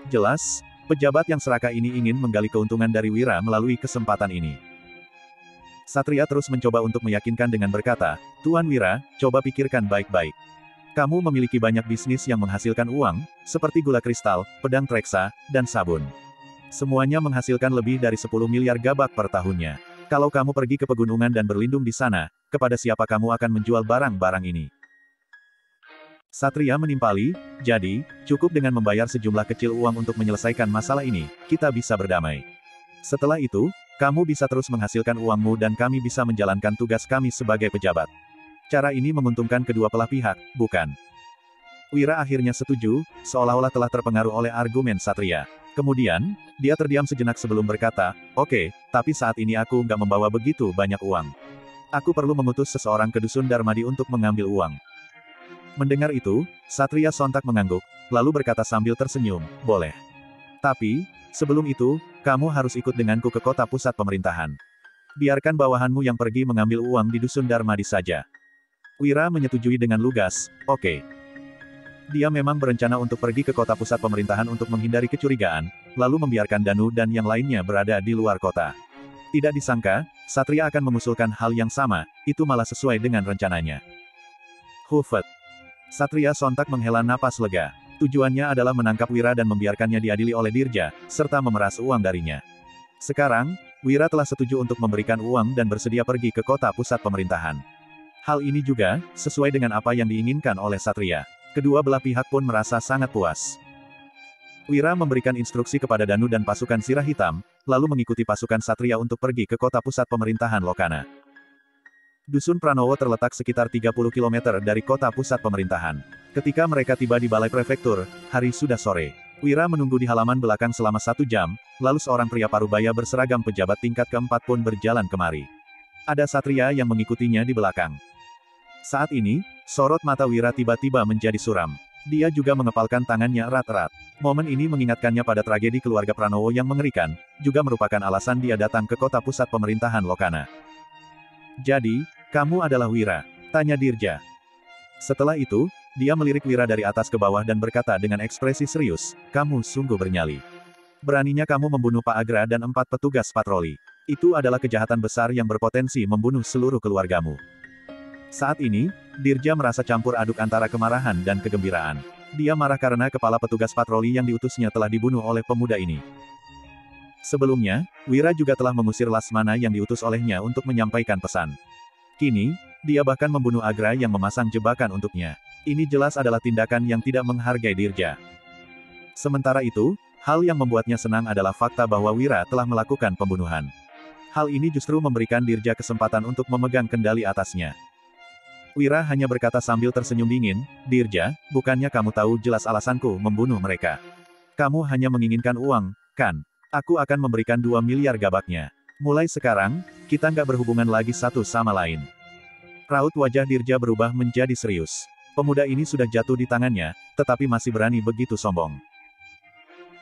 Jelas, pejabat yang serakah ini ingin menggali keuntungan dari Wira melalui kesempatan ini. Satria terus mencoba untuk meyakinkan dengan berkata, Tuan Wira, coba pikirkan baik-baik. Kamu memiliki banyak bisnis yang menghasilkan uang, seperti gula kristal, pedang treksa, dan sabun. Semuanya menghasilkan lebih dari 10 miliar gabak per tahunnya. Kalau kamu pergi ke pegunungan dan berlindung di sana, kepada siapa kamu akan menjual barang-barang ini? Satria menimpali, jadi, cukup dengan membayar sejumlah kecil uang untuk menyelesaikan masalah ini, kita bisa berdamai. Setelah itu, kamu bisa terus menghasilkan uangmu dan kami bisa menjalankan tugas kami sebagai pejabat. Cara ini menguntungkan kedua belah pihak, bukan? Wira akhirnya setuju, seolah-olah telah terpengaruh oleh argumen Satria. Kemudian, dia terdiam sejenak sebelum berkata, oke, tapi saat ini aku nggak membawa begitu banyak uang. Aku perlu mengutus seseorang ke dusun Darmadi untuk mengambil uang. Mendengar itu, Satria sontak mengangguk, lalu berkata sambil tersenyum, boleh. Tapi, sebelum itu, kamu harus ikut denganku ke kota pusat pemerintahan. Biarkan bawahanmu yang pergi mengambil uang di dusun Darmadi saja. Wira menyetujui dengan lugas, oke. Dia memang berencana untuk pergi ke kota pusat pemerintahan untuk menghindari kecurigaan, lalu membiarkan Danu dan yang lainnya berada di luar kota. Tidak disangka, Satria akan mengusulkan hal yang sama, itu malah sesuai dengan rencananya. Hufet. Satria sontak menghela napas lega. Tujuannya adalah menangkap Wira dan membiarkannya diadili oleh Dirja, serta memeras uang darinya. Sekarang, Wira telah setuju untuk memberikan uang dan bersedia pergi ke kota pusat pemerintahan. Hal ini juga, sesuai dengan apa yang diinginkan oleh Satria. Kedua belah pihak pun merasa sangat puas. Wira memberikan instruksi kepada Danu dan pasukan Sirah Hitam, lalu mengikuti pasukan Satria untuk pergi ke kota pusat pemerintahan Lokana. Dusun Pranowo terletak sekitar 30 km dari kota pusat pemerintahan. Ketika mereka tiba di balai prefektur, hari sudah sore. Wira menunggu di halaman belakang selama 1 jam, lalu seorang pria parubaya berseragam pejabat tingkat keempat pun berjalan kemari. Ada Satria yang mengikutinya di belakang. Saat ini, sorot mata Wira tiba-tiba menjadi suram. Dia juga mengepalkan tangannya erat-erat. Momen ini mengingatkannya pada tragedi keluarga Pranowo yang mengerikan, juga merupakan alasan dia datang ke kota pusat pemerintahan Lokana. Jadi, kamu adalah Wira? Tanya Dirja. Setelah itu, dia melirik Wira dari atas ke bawah dan berkata dengan ekspresi serius, kamu sungguh bernyali. Beraninya kamu membunuh Pak Agra dan 4 petugas patroli. Itu adalah kejahatan besar yang berpotensi membunuh seluruh keluargamu. Saat ini, Dirja merasa campur aduk antara kemarahan dan kegembiraan. Dia marah karena kepala petugas patroli yang diutusnya telah dibunuh oleh pemuda ini. Sebelumnya, Wira juga telah mengusir Lasmana yang diutus olehnya untuk menyampaikan pesan. Kini, dia bahkan membunuh Agra yang memasang jebakan untuknya. Ini jelas adalah tindakan yang tidak menghargai Dirja. Sementara itu, hal yang membuatnya senang adalah fakta bahwa Wira telah melakukan pembunuhan. Hal ini justru memberikan Dirja kesempatan untuk memegang kendali atasnya. Wira hanya berkata sambil tersenyum dingin, Dirja, bukannya kamu tahu jelas alasanku membunuh mereka. Kamu hanya menginginkan uang, kan? Aku akan memberikan 2 miliar gabaknya. Mulai sekarang, kita nggak berhubungan lagi satu sama lain. Raut wajah Dirja berubah menjadi serius. Pemuda ini sudah jatuh di tangannya, tetapi masih berani begitu sombong.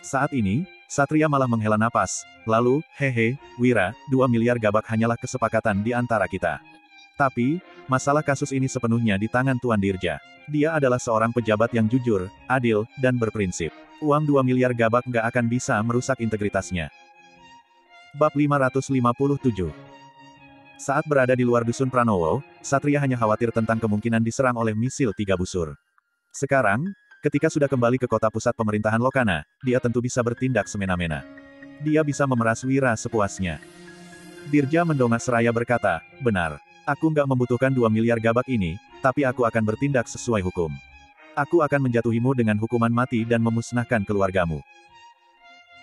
Saat ini, Satria malah menghela napas, lalu, hehe, Wira, 2 miliar gabak hanyalah kesepakatan di antara kita. Tapi, masalah kasus ini sepenuhnya di tangan Tuan Dirja. Dia adalah seorang pejabat yang jujur, adil, dan berprinsip. Uang 2 miliar gabak nggak akan bisa merusak integritasnya. Bab 557. Saat berada di luar dusun Pranowo, Satria hanya khawatir tentang kemungkinan diserang oleh misil 3 busur. Sekarang, ketika sudah kembali ke kota pusat pemerintahan Lokana, dia tentu bisa bertindak semena-mena. Dia bisa memeras Wira sepuasnya. Dirja mendongak seraya berkata, benar. Aku nggak membutuhkan 2 miliar gabak ini, tapi aku akan bertindak sesuai hukum. Aku akan menjatuhimu dengan hukuman mati dan memusnahkan keluargamu.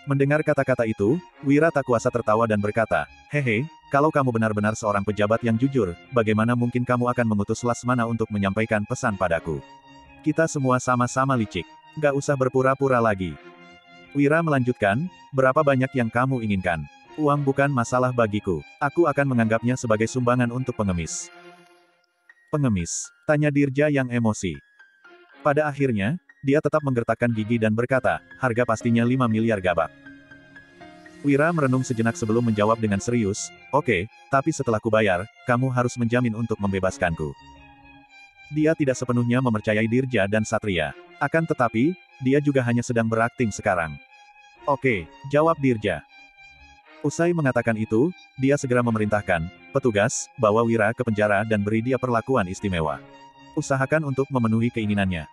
Mendengar kata-kata itu, Wira tak kuasa tertawa dan berkata, hehe, kalau kamu benar-benar seorang pejabat yang jujur, bagaimana mungkin kamu akan mengutus Lasmana untuk menyampaikan pesan padaku? Kita semua sama-sama licik. Nggak usah berpura-pura lagi. Wira melanjutkan, berapa banyak yang kamu inginkan? Uang bukan masalah bagiku. Aku akan menganggapnya sebagai sumbangan untuk pengemis. Pengemis? Tanya Dirja yang emosi. Pada akhirnya, dia tetap menggertakkan gigi dan berkata, harga pastinya 5 miliar gabak. Wira merenung sejenak sebelum menjawab dengan serius, oke, tapi setelah kubayar, kamu harus menjamin untuk membebaskanku. Dia tidak sepenuhnya mempercayai Dirja dan Satria. Akan tetapi, dia juga hanya sedang berakting sekarang. Oke, jawab Dirja. Usai mengatakan itu, dia segera memerintahkan, petugas, bawa Wira ke penjara dan beri dia perlakuan istimewa. Usahakan untuk memenuhi keinginannya.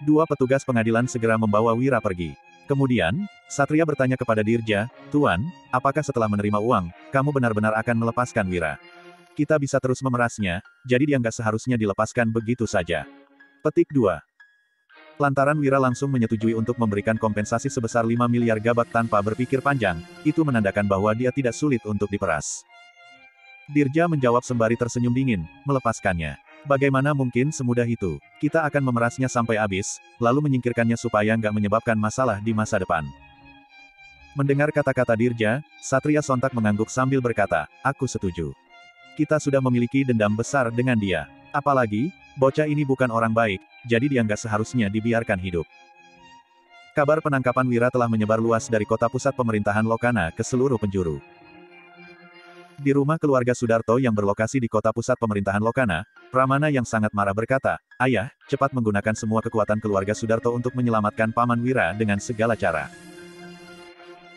Dua petugas pengadilan segera membawa Wira pergi. Kemudian, Satria bertanya kepada Dirja, Tuan, apakah setelah menerima uang, kamu benar-benar akan melepaskan Wira? Kita bisa terus memerasnya, jadi dia nggak seharusnya dilepaskan begitu saja. Petik 2. Lantaran Wira langsung menyetujui untuk memberikan kompensasi sebesar 5 miliar gabak tanpa berpikir panjang, itu menandakan bahwa dia tidak sulit untuk diperas. Dirja menjawab sembari tersenyum dingin, melepaskannya. Bagaimana mungkin semudah itu? Kita akan memerasnya sampai habis, lalu menyingkirkannya supaya nggak menyebabkan masalah di masa depan. Mendengar kata-kata Dirja, Satria sontak mengangguk sambil berkata, aku setuju. Kita sudah memiliki dendam besar dengan dia. Apalagi, bocah ini bukan orang baik, jadi dia nggak seharusnya dibiarkan hidup. Kabar penangkapan Wira telah menyebar luas dari kota pusat pemerintahan Lokana ke seluruh penjuru. Di rumah keluarga Sudarto yang berlokasi di kota pusat pemerintahan Lokana, Pramana yang sangat marah berkata, ayah, cepat menggunakan semua kekuatan keluarga Sudarto untuk menyelamatkan Paman Wira dengan segala cara.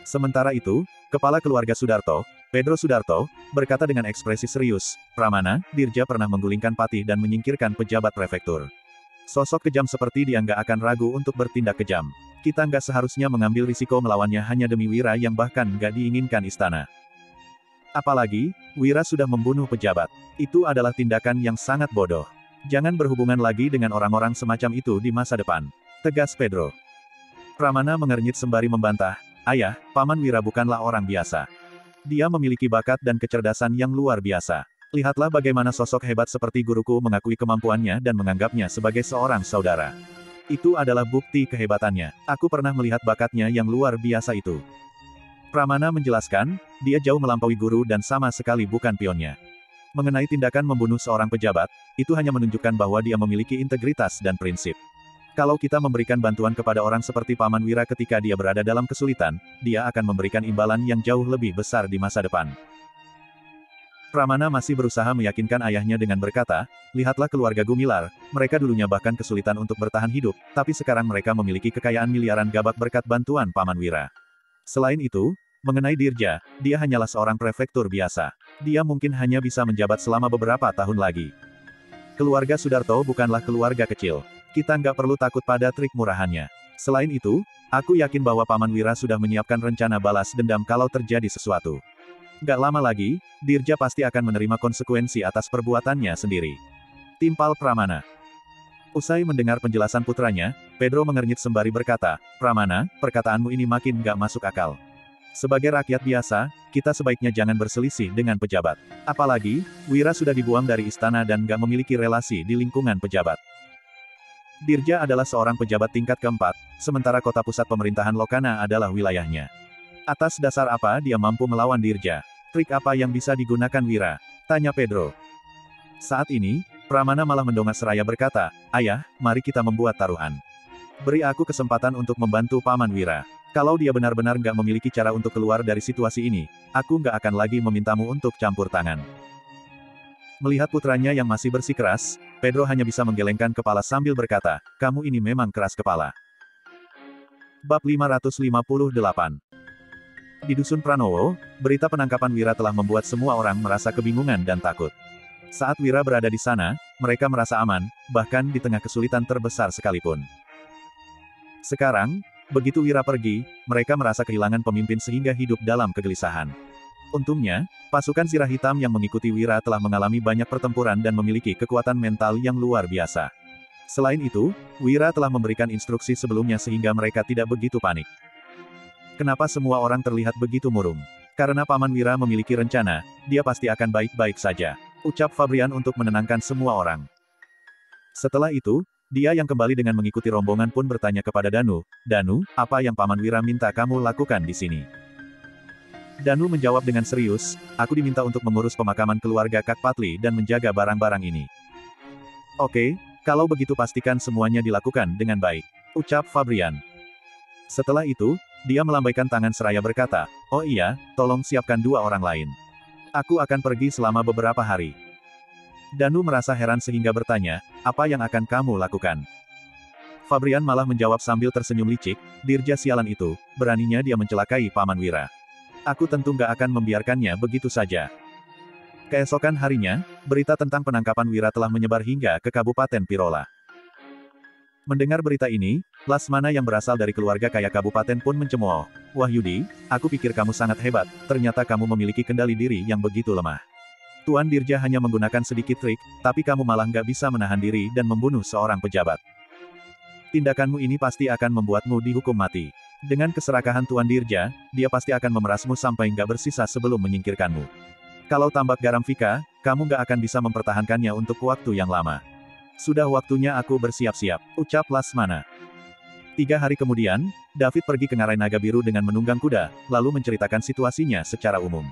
Sementara itu, kepala keluarga Sudarto, Pedro Sudarto, berkata dengan ekspresi serius, Pramana, Dirja pernah menggulingkan Patih dan menyingkirkan pejabat prefektur. Sosok kejam seperti dia nggak akan ragu untuk bertindak kejam. Kita nggak seharusnya mengambil risiko melawannya hanya demi Wira yang bahkan nggak diinginkan istana. Apalagi, Wira sudah membunuh pejabat. Itu adalah tindakan yang sangat bodoh. Jangan berhubungan lagi dengan orang-orang semacam itu di masa depan. Tegas Pedro. Pramana mengernyit sembari membantah, ayah, Paman Wira bukanlah orang biasa. Dia memiliki bakat dan kecerdasan yang luar biasa. Lihatlah bagaimana sosok hebat seperti guruku mengakui kemampuannya dan menganggapnya sebagai seorang saudara. Itu adalah bukti kehebatannya. Aku pernah melihat bakatnya yang luar biasa itu. Pramana menjelaskan, dia jauh melampaui guru dan sama sekali bukan pionnya. Mengenai tindakan membunuh seorang pejabat, itu hanya menunjukkan bahwa dia memiliki integritas dan prinsip. Kalau kita memberikan bantuan kepada orang seperti Paman Wira ketika dia berada dalam kesulitan, dia akan memberikan imbalan yang jauh lebih besar di masa depan. Pramana masih berusaha meyakinkan ayahnya dengan berkata, lihatlah keluarga Gumilar, mereka dulunya bahkan kesulitan untuk bertahan hidup, tapi sekarang mereka memiliki kekayaan miliaran gabak berkat bantuan Paman Wira. Selain itu, mengenai Dirja, dia hanyalah seorang prefektur biasa. Dia mungkin hanya bisa menjabat selama beberapa tahun lagi. Keluarga Sudarto bukanlah keluarga kecil. Kita nggak perlu takut pada trik murahannya. Selain itu, aku yakin bahwa Paman Wira sudah menyiapkan rencana balas dendam kalau terjadi sesuatu. Nggak lama lagi, Dirja pasti akan menerima konsekuensi atas perbuatannya sendiri. Timpal Pramana. Usai mendengar penjelasan putranya, Pedro mengernyit sembari berkata, Pramana, perkataanmu ini makin nggak masuk akal. Sebagai rakyat biasa, kita sebaiknya jangan berselisih dengan pejabat. Apalagi, Wira sudah dibuang dari istana dan nggak memiliki relasi di lingkungan pejabat. Dirja adalah seorang pejabat tingkat keempat, sementara kota pusat pemerintahan Lokana adalah wilayahnya. Atas dasar apa dia mampu melawan Dirja? Trik apa yang bisa digunakan Wira? Tanya Pedro. Saat ini, Pramana malah mendongak seraya berkata, ayah, mari kita membuat taruhan. Beri aku kesempatan untuk membantu Paman Wira. Kalau dia benar-benar nggak memiliki cara untuk keluar dari situasi ini, aku nggak akan lagi memintamu untuk campur tangan. Melihat putranya yang masih bersikeras, Pedro hanya bisa menggelengkan kepala sambil berkata, kamu ini memang keras kepala. Bab 558. Di Dusun Pranowo, berita penangkapan Wira telah membuat semua orang merasa kebingungan dan takut. Saat Wira berada di sana, mereka merasa aman, bahkan di tengah kesulitan terbesar sekalipun. Sekarang, begitu Wira pergi, mereka merasa kehilangan pemimpin sehingga hidup dalam kegelisahan. Untungnya, pasukan Zirah Hitam yang mengikuti Wira telah mengalami banyak pertempuran dan memiliki kekuatan mental yang luar biasa. Selain itu, Wira telah memberikan instruksi sebelumnya sehingga mereka tidak begitu panik. Kenapa semua orang terlihat begitu murung? Karena Paman Wira memiliki rencana, dia pasti akan baik-baik saja, ucap Fabrian untuk menenangkan semua orang. Setelah itu, dia yang kembali dengan mengikuti rombongan pun bertanya kepada Danu, Danu, apa yang Paman Wira minta kamu lakukan di sini? Danu menjawab dengan serius, aku diminta untuk mengurus pemakaman keluarga Kak Patli dan menjaga barang-barang ini. Oke, kalau begitu pastikan semuanya dilakukan dengan baik, ucap Fabrian. Setelah itu, dia melambaikan tangan seraya berkata, oh iya, tolong siapkan 2 orang lain. Aku akan pergi selama beberapa hari. Danu merasa heran sehingga bertanya, apa yang akan kamu lakukan? Fabrian malah menjawab sambil tersenyum licik, dirja sialan itu, beraninya dia mencelakai Paman Wira. Aku tentu gak akan membiarkannya begitu saja. Keesokan harinya, berita tentang penangkapan Wira telah menyebar hingga ke Kabupaten Pirola. Mendengar berita ini, Lasmana yang berasal dari keluarga kaya kabupaten pun mencemooh. Wahyudi, aku pikir kamu sangat hebat, ternyata kamu memiliki kendali diri yang begitu lemah. Tuan Dirja hanya menggunakan sedikit trik, tapi kamu malah nggak bisa menahan diri dan membunuh seorang pejabat. Tindakanmu ini pasti akan membuatmu dihukum mati. Dengan keserakahan Tuan Dirja, dia pasti akan memerasmu sampai nggak bersisa sebelum menyingkirkanmu. Kalau tambak garam Vika, kamu nggak akan bisa mempertahankannya untuk waktu yang lama. Sudah waktunya aku bersiap-siap, ucap Lasmana. 3 hari kemudian, David pergi ke Ngarai Naga Biru dengan menunggang kuda, lalu menceritakan situasinya secara umum.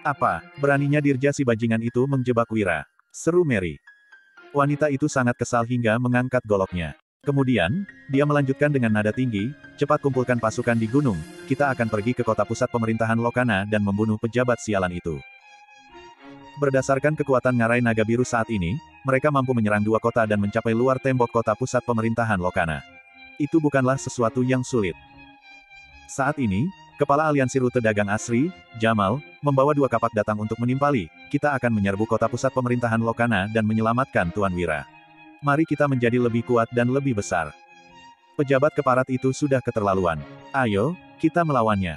Apa, beraninya Dirja si bajingan itu menjebak Wira? Seru Mary. Wanita itu sangat kesal hingga mengangkat goloknya. Kemudian, dia melanjutkan dengan nada tinggi, cepat kumpulkan pasukan di gunung, kita akan pergi ke kota pusat pemerintahan Lokana dan membunuh pejabat sialan itu. Berdasarkan kekuatan Ngarai Naga Biru saat ini, mereka mampu menyerang 2 kota dan mencapai luar tembok kota pusat pemerintahan Lokana. Itu bukanlah sesuatu yang sulit. Saat ini, Kepala Aliansi Rute Dagang Asri, Jamal, membawa 2 kapak datang untuk menimpali, kita akan menyerbu kota pusat pemerintahan Lokana dan menyelamatkan Tuan Wira. Mari kita menjadi lebih kuat dan lebih besar. Pejabat keparat itu sudah keterlaluan. Ayo, kita melawannya.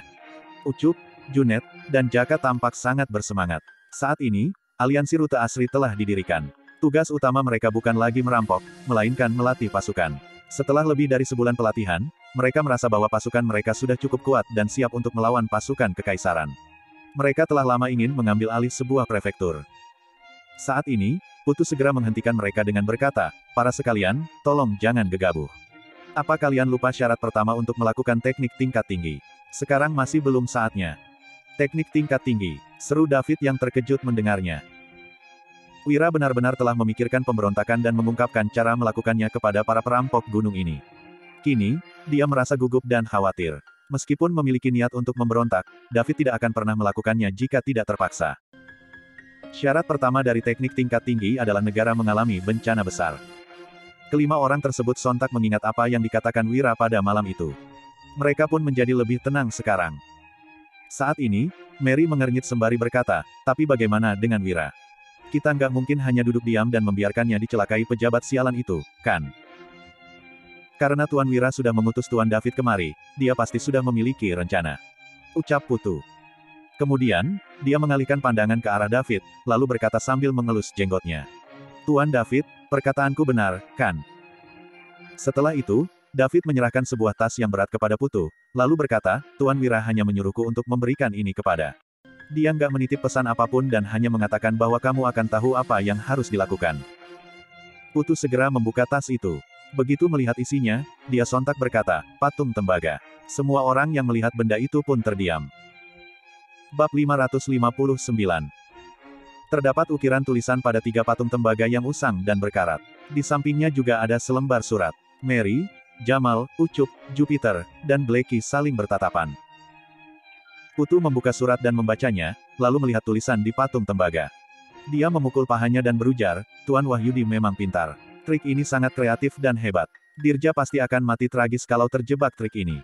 Ucup, Junet, dan Jaka tampak sangat bersemangat. Saat ini, Aliansi Rute Asri telah didirikan. Tugas utama mereka bukan lagi merampok, melainkan melatih pasukan. Setelah lebih dari sebulan pelatihan, mereka merasa bahwa pasukan mereka sudah cukup kuat dan siap untuk melawan pasukan kekaisaran. Mereka telah lama ingin mengambil alih sebuah prefektur. Saat ini, Putu segera menghentikan mereka dengan berkata, para sekalian, tolong jangan gegabah. Apa kalian lupa syarat pertama untuk melakukan teknik tingkat tinggi? Sekarang masih belum saatnya. Teknik tingkat tinggi, seru David yang terkejut mendengarnya. Wira benar-benar telah memikirkan pemberontakan dan mengungkapkan cara melakukannya kepada para perampok gunung ini. Kini, dia merasa gugup dan khawatir. Meskipun memiliki niat untuk memberontak, David tidak akan pernah melakukannya jika tidak terpaksa. Syarat pertama dari teknik tingkat tinggi adalah negara mengalami bencana besar. Kelima orang tersebut sontak mengingat apa yang dikatakan Wira pada malam itu. Mereka pun menjadi lebih tenang sekarang. Saat ini, Mary mengernyit sembari berkata, tapi bagaimana dengan Wira? Kita nggak mungkin hanya duduk diam dan membiarkannya dicelakai pejabat sialan itu, kan? Karena Tuan Wira sudah mengutus Tuan David kemari, dia pasti sudah memiliki rencana. Ucap Putu. Kemudian, dia mengalihkan pandangan ke arah David, lalu berkata sambil mengelus jenggotnya. Tuan David, perkataanku benar, kan? Setelah itu, David menyerahkan sebuah tas yang berat kepada Putu, lalu berkata, Tuan Wira hanya menyuruhku untuk memberikan ini kepada. Dia nggak menitip pesan apapun dan hanya mengatakan bahwa kamu akan tahu apa yang harus dilakukan. Putu segera membuka tas itu. Begitu melihat isinya, dia sontak berkata, patung tembaga. Semua orang yang melihat benda itu pun terdiam. Bab 559. Terdapat ukiran tulisan pada 3 patung tembaga yang usang dan berkarat. Di sampingnya juga ada selembar surat. Mary, Jamal, Ucup, Jupiter, dan Blackie saling bertatapan. Putu membuka surat dan membacanya, lalu melihat tulisan di patung tembaga. Dia memukul pahanya dan berujar, Tuan Wahyudi memang pintar. Trik ini sangat kreatif dan hebat. Dirja pasti akan mati tragis kalau terjebak trik ini.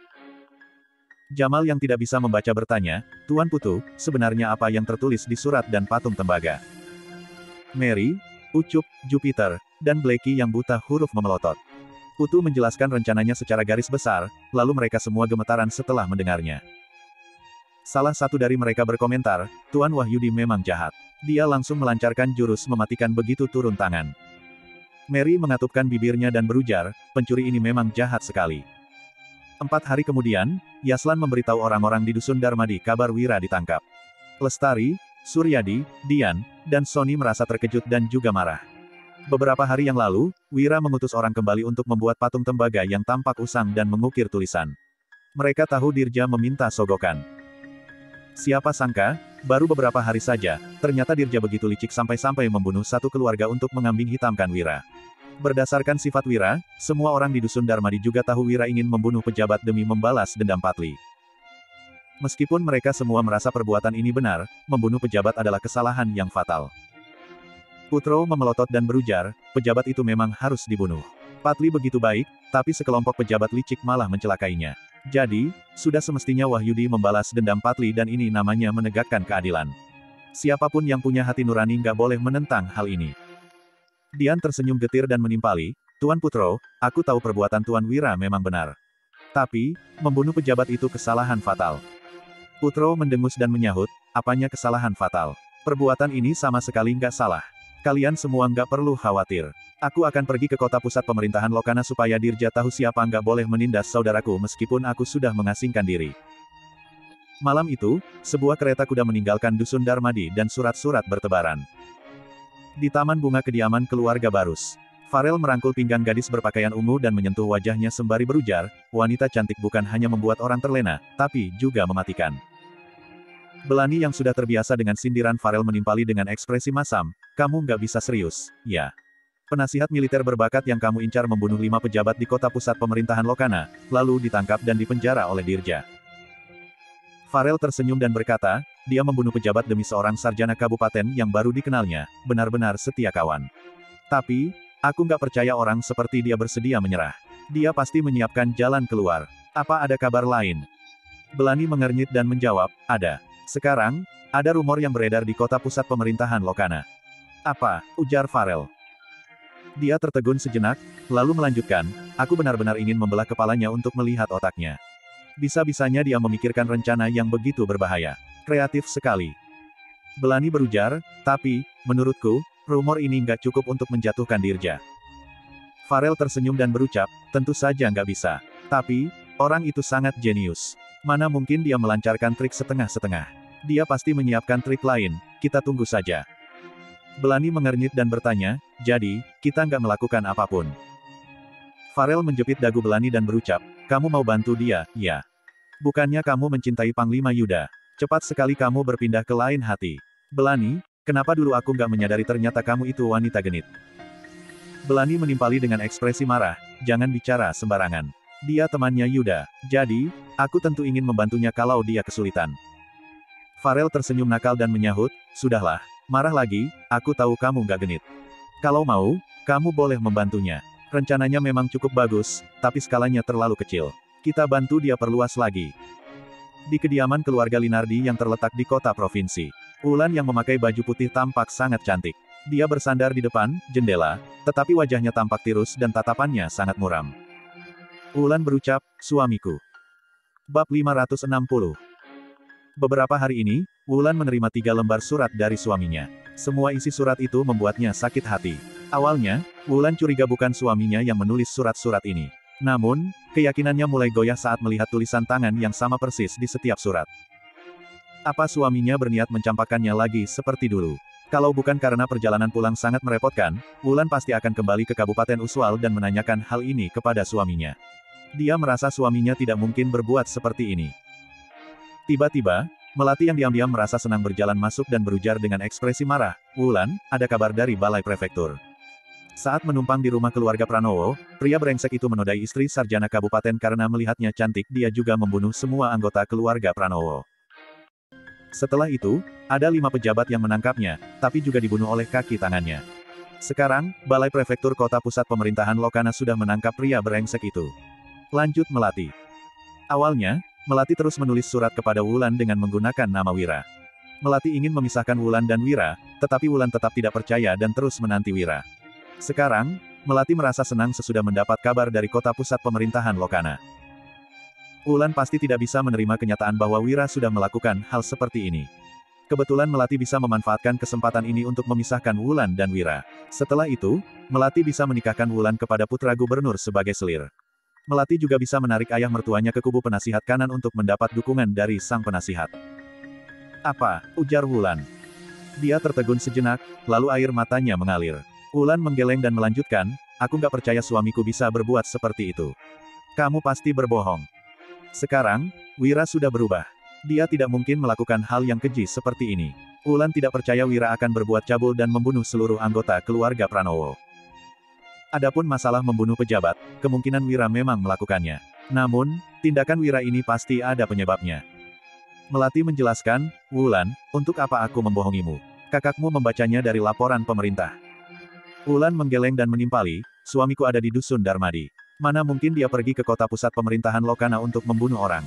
Jamal yang tidak bisa membaca bertanya, Tuan Putu, sebenarnya apa yang tertulis di surat dan patung tembaga? Mary, Ucup, Jupiter, dan Blackie yang buta huruf memelotot. Putu menjelaskan rencananya secara garis besar, lalu mereka semua gemetaran setelah mendengarnya. Salah satu dari mereka berkomentar, Tuan Wahyudi memang jahat. Dia langsung melancarkan jurus mematikan begitu turun tangan. Mary mengatupkan bibirnya dan berujar, pencuri ini memang jahat sekali. 4 hari kemudian, Yaslan memberitahu orang-orang di Dusun Darmadi kabar Wira ditangkap. Lestari, Suryadi, Dian, dan Sony merasa terkejut dan juga marah. Beberapa hari yang lalu, Wira mengutus orang kembali untuk membuat patung tembaga yang tampak usang dan mengukir tulisan. Mereka tahu Dirja meminta sogokan. Siapa sangka, baru beberapa hari saja, ternyata Dirja begitu licik sampai-sampai membunuh satu keluarga untuk mengambing hitamkan Wira. Berdasarkan sifat Wira, semua orang di Dusun Darmadi juga tahu Wira ingin membunuh pejabat demi membalas dendam Patli. Meskipun mereka semua merasa perbuatan ini benar, membunuh pejabat adalah kesalahan yang fatal. Putro memelotot dan berujar, pejabat itu memang harus dibunuh. Patli begitu baik, tapi sekelompok pejabat licik malah mencelakainya. Jadi, sudah semestinya Wahyudi membalas dendam Patli dan ini namanya menegakkan keadilan. Siapapun yang punya hati nurani nggak boleh menentang hal ini. Dian tersenyum getir dan menimpali, Tuan Putro, aku tahu perbuatan Tuan Wira memang benar. Tapi, membunuh pejabat itu kesalahan fatal. Putro mendengus dan menyahut, apanya kesalahan fatal? Perbuatan ini sama sekali nggak salah. Kalian semua nggak perlu khawatir. Aku akan pergi ke kota pusat pemerintahan Lokana supaya Dirja tahu siapa nggak boleh menindas saudaraku meskipun aku sudah mengasingkan diri. Malam itu, sebuah kereta kuda meninggalkan Dusun Darmadi dan surat-surat bertebaran. Di taman bunga kediaman keluarga Barus, Farel merangkul pinggang gadis berpakaian ungu dan menyentuh wajahnya sembari berujar, wanita cantik bukan hanya membuat orang terlena, tapi juga mematikan. Belani yang sudah terbiasa dengan sindiran Farel menimpali dengan ekspresi masam, kamu nggak bisa serius, ya. Penasihat militer berbakat yang kamu incar membunuh 5 pejabat di kota pusat pemerintahan Lokana, lalu ditangkap dan dipenjara oleh Dirja. Farel tersenyum dan berkata, dia membunuh pejabat demi seorang sarjana kabupaten yang baru dikenalnya, benar-benar setia kawan. Tapi, aku nggak percaya orang seperti dia bersedia menyerah. Dia pasti menyiapkan jalan keluar. Apa ada kabar lain? Belani mengernyit dan menjawab, ada. Sekarang, ada rumor yang beredar di kota pusat pemerintahan Lokana. Apa? Ujar Farel. Dia tertegun sejenak, lalu melanjutkan, aku benar-benar ingin membelah kepalanya untuk melihat otaknya. Bisa-bisanya dia memikirkan rencana yang begitu berbahaya. Kreatif sekali. Belani berujar, tapi, menurutku, rumor ini nggak cukup untuk menjatuhkan Dirja. Farel tersenyum dan berucap, tentu saja nggak bisa. Tapi, orang itu sangat jenius. Mana mungkin dia melancarkan trik setengah-setengah. Dia pasti menyiapkan trik lain, kita tunggu saja. Belani mengernyit dan bertanya, jadi, kita nggak melakukan apapun. Farel menjepit dagu Belani dan berucap, kamu mau bantu dia, ya. Bukannya kamu mencintai Panglima Yuda. Cepat sekali kamu berpindah ke lain hati. Belani, kenapa dulu aku nggak menyadari ternyata kamu itu wanita genit. Belani menimpali dengan ekspresi marah, jangan bicara sembarangan. Dia temannya Yuda, jadi, aku tentu ingin membantunya kalau dia kesulitan. Farel tersenyum nakal dan menyahut, sudahlah. Marah lagi, aku tahu kamu nggak genit. Kalau mau, kamu boleh membantunya. Rencananya memang cukup bagus, tapi skalanya terlalu kecil. Kita bantu dia perluas lagi. Di kediaman keluarga Linardi yang terletak di kota provinsi, Wulan yang memakai baju putih tampak sangat cantik. Dia bersandar di depan jendela, tetapi wajahnya tampak tirus dan tatapannya sangat muram. Wulan berucap, suamiku. Bab 560. Beberapa hari ini, Wulan menerima 3 lembar surat dari suaminya. Semua isi surat itu membuatnya sakit hati. Awalnya, Wulan curiga bukan suaminya yang menulis surat-surat ini. Namun, keyakinannya mulai goyah saat melihat tulisan tangan yang sama persis di setiap surat. Apa suaminya berniat mencampakkannya lagi seperti dulu? Kalau bukan karena perjalanan pulang sangat merepotkan, Wulan pasti akan kembali ke Kabupaten Uswal dan menanyakan hal ini kepada suaminya. Dia merasa suaminya tidak mungkin berbuat seperti ini. Tiba-tiba, Melati yang diam-diam merasa senang berjalan masuk dan berujar dengan ekspresi marah, Wulan, ada kabar dari Balai Prefektur. Saat menumpang di rumah keluarga Pranowo, pria brengsek itu menodai istri sarjana kabupaten karena melihatnya cantik. Dia juga membunuh semua anggota keluarga Pranowo. Setelah itu, ada 5 pejabat yang menangkapnya, tapi juga dibunuh oleh kaki tangannya. Sekarang, Balai Prefektur Kota Pusat Pemerintahan Lokana sudah menangkap pria brengsek itu. Lanjut Melati. Awalnya, Melati terus menulis surat kepada Wulan dengan menggunakan nama Wira. Melati ingin memisahkan Wulan dan Wira, tetapi Wulan tetap tidak percaya dan terus menanti Wira. Sekarang, Melati merasa senang sesudah mendapat kabar dari kota pusat pemerintahan Lokana. Wulan pasti tidak bisa menerima kenyataan bahwa Wira sudah melakukan hal seperti ini. Kebetulan Melati bisa memanfaatkan kesempatan ini untuk memisahkan Wulan dan Wira. Setelah itu, Melati bisa menikahkan Wulan kepada putra gubernur sebagai selir. Melati juga bisa menarik ayah mertuanya ke kubu penasihat kanan untuk mendapat dukungan dari sang penasihat. Apa? Ujar Wulan. Dia tertegun sejenak, lalu air matanya mengalir. Wulan menggeleng dan melanjutkan, aku nggak percaya suamiku bisa berbuat seperti itu. Kamu pasti berbohong. Sekarang, Wira sudah berubah. Dia tidak mungkin melakukan hal yang keji seperti ini. Wulan tidak percaya Wira akan berbuat cabul dan membunuh seluruh anggota keluarga Pranowo. Adapun masalah membunuh pejabat, kemungkinan Wira memang melakukannya. Namun, tindakan Wira ini pasti ada penyebabnya. Melati menjelaskan, Wulan, untuk apa aku membohongimu? Kakakmu membacanya dari laporan pemerintah. Wulan menggeleng dan menimpali, suamiku ada di Dusun Darmadi. Mana mungkin dia pergi ke kota pusat pemerintahan Lokana untuk membunuh orang?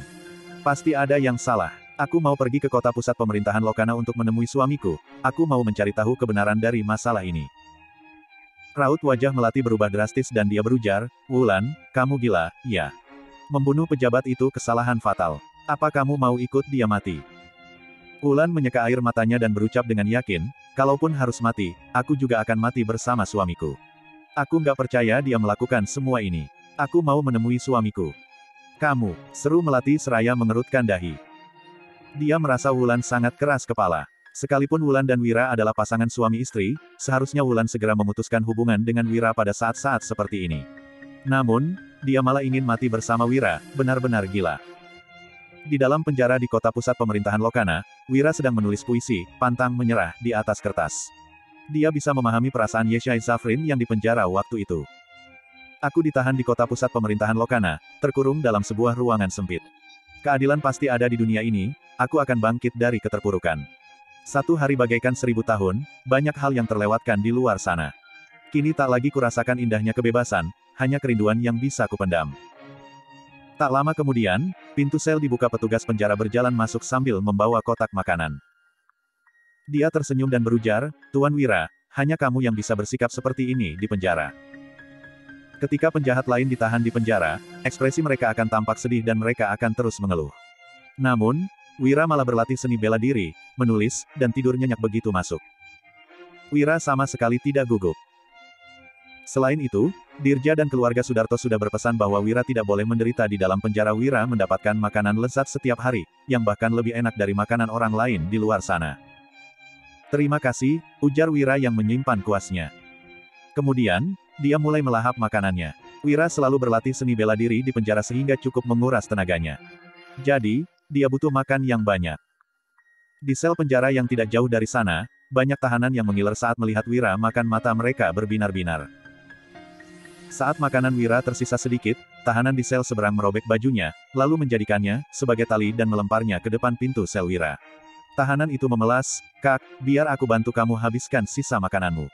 Pasti ada yang salah. Aku mau pergi ke kota pusat pemerintahan Lokana untuk menemui suamiku. Aku mau mencari tahu kebenaran dari masalah ini. Raut wajah Melati berubah drastis dan dia berujar, Wulan, kamu gila, ya. Membunuh pejabat itu kesalahan fatal. Apa kamu mau ikut dia mati? Wulan menyeka air matanya dan berucap dengan yakin, kalaupun harus mati, aku juga akan mati bersama suamiku. Aku nggak percaya dia melakukan semua ini. Aku mau menemui suamiku. Kamu, seru Melati seraya mengerutkan dahi. Dia merasa Wulan sangat keras kepala. Sekalipun Wulan dan Wira adalah pasangan suami istri, seharusnya Wulan segera memutuskan hubungan dengan Wira pada saat-saat seperti ini. Namun, dia malah ingin mati bersama Wira, benar-benar gila. Di dalam penjara di kota pusat pemerintahan Lokana, Wira sedang menulis puisi, pantang menyerah, di atas kertas. Dia bisa memahami perasaan Yeshai Zafrin yang dipenjara waktu itu. Aku ditahan di kota pusat pemerintahan Lokana, terkurung dalam sebuah ruangan sempit. Keadilan pasti ada di dunia ini, aku akan bangkit dari keterpurukan. Satu hari bagaikan 1000 tahun, banyak hal yang terlewatkan di luar sana. Kini tak lagi kurasakan indahnya kebebasan, hanya kerinduan yang bisa kupendam. Tak lama kemudian, pintu sel dibuka petugas penjara berjalan masuk sambil membawa kotak makanan. Dia tersenyum dan berujar, Tuan Wira, hanya kamu yang bisa bersikap seperti ini di penjara. Ketika penjahat lain ditahan di penjara, ekspresi mereka akan tampak sedih dan mereka akan terus mengeluh. Namun, Wira malah berlatih seni bela diri, menulis, dan tidur nyenyak begitu masuk. Wira sama sekali tidak gugup. Selain itu, Dirja dan keluarga Sudarto sudah berpesan bahwa Wira tidak boleh menderita di dalam penjara. Wira mendapatkan makanan lezat setiap hari, yang bahkan lebih enak dari makanan orang lain di luar sana. Terima kasih, ujar Wira yang menyimpan kuasnya. Kemudian, dia mulai melahap makanannya. Wira selalu berlatih seni bela diri di penjara sehingga cukup menguras tenaganya. Jadi, dia butuh makan yang banyak. Di sel penjara yang tidak jauh dari sana, banyak tahanan yang mengiler saat melihat Wira makan, mata mereka berbinar-binar. Saat makanan Wira tersisa sedikit, tahanan di sel seberang merobek bajunya, lalu menjadikannya sebagai tali dan melemparnya ke depan pintu sel Wira. Tahanan itu memelas, Kak, biar aku bantu kamu habiskan sisa makananmu.